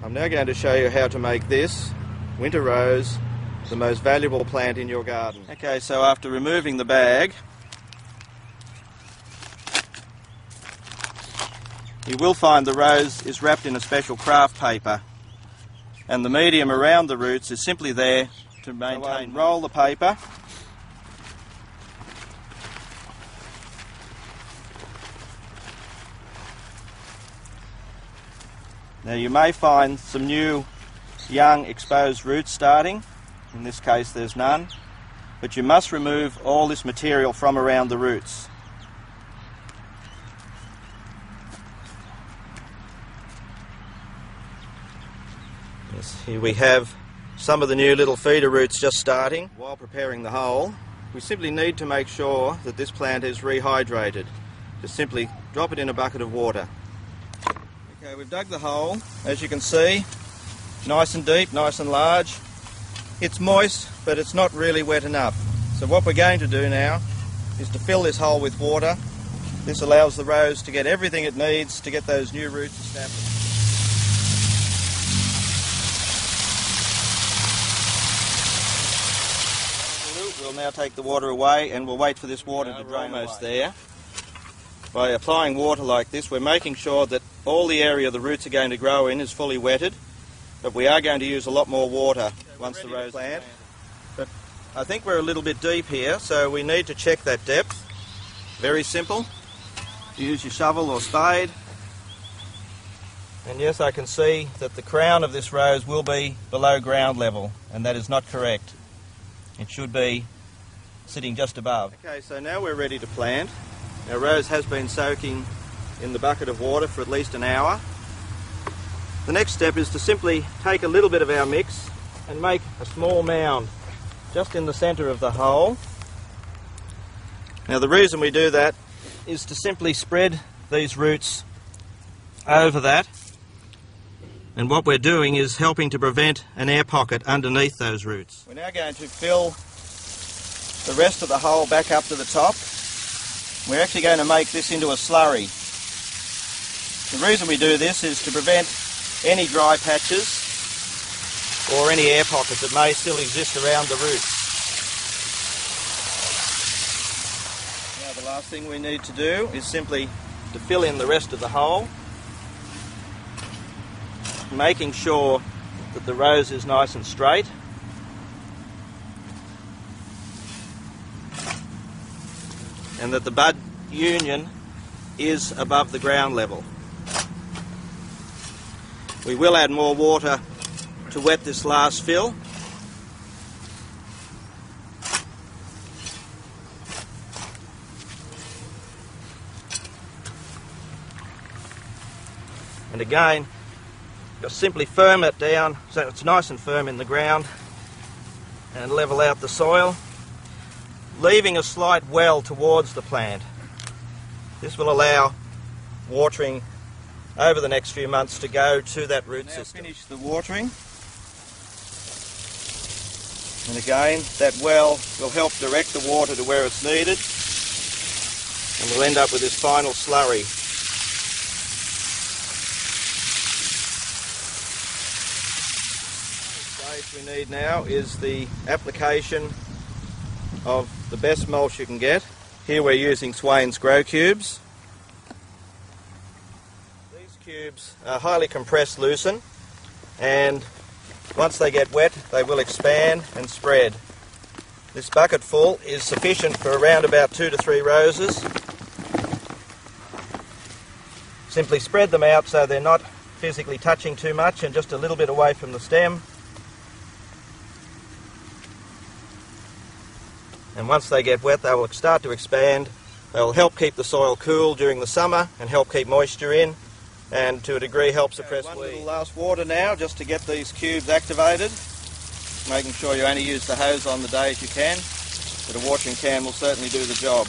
I'm now going to show you how to make this winter rose the most valuable plant in your garden. Okay, so after removing the bag, you will find the rose is wrapped in a special craft paper, and the medium around the roots is simply there to maintain. Roll the paper. Now you may find some new young exposed roots starting. In this case there's none, but you must remove all this material from around the roots. Yes, here we have some of the new little feeder roots just starting. While preparing the hole, we simply need to make sure that this plant is rehydrated. Just simply drop it in a bucket of water. Okay, we've dug the hole, as you can see, nice and deep, nice and large. It's moist, but it's not really wet enough. So what we're going to do now is to fill this hole with water. This allows the rose to get everything it needs to get those new roots established. We'll now take the water away and we'll wait for this water to drain. Almost there. By applying water like this, we're making sure that all the area the roots are going to grow in is fully wetted, but we are going to use a lot more water once the rose plant. But I think we're a little bit deep here, so we need to check that depth. Very simple. Use your shovel or spade. And yes, I can see that the crown of this rose will be below ground level, and that is not correct. It should be sitting just above. Okay, so now we're ready to plant. Our rose has been soaking in the bucket of water for at least an hour. The next step is to simply take a little bit of our mix and make a small mound just in the centre of the hole. Now the reason we do that is to simply spread these roots over that, and what we're doing is helping to prevent an air pocket underneath those roots. We're now going to fill the rest of the hole back up to the top. We're actually going to make this into a slurry. The reason we do this is to prevent any dry patches or any air pockets that may still exist around the roots. Now the last thing we need to do is simply to fill in the rest of the hole, making sure that the rose is nice and straight. And that the bud union is above the ground level. We will add more water to wet this last fill. And again, just simply firm it down so it's nice and firm in the ground and level out the soil, leaving a slight well towards the plant. This will allow watering over the next few months to go to that root system. Finish the watering, and again that well will help direct the water to where it's needed, and we'll end up with this final slurry. The stage we need now is the application of the best mulch you can get. Here we're using Swanes grow cubes. These cubes are highly compressed lucerne, and once they get wet they will expand and spread. This bucket full is sufficient for around about 2 to 3 roses. Simply spread them out so they're not physically touching too much and just a little bit away from the stem. And once they get wet, they will start to expand. They will help keep the soil cool during the summer and help keep moisture in, and to a degree help suppress weeds. One little last water now just to get these cubes activated, making sure you only use the hose on the days you can, but a watering can will certainly do the job.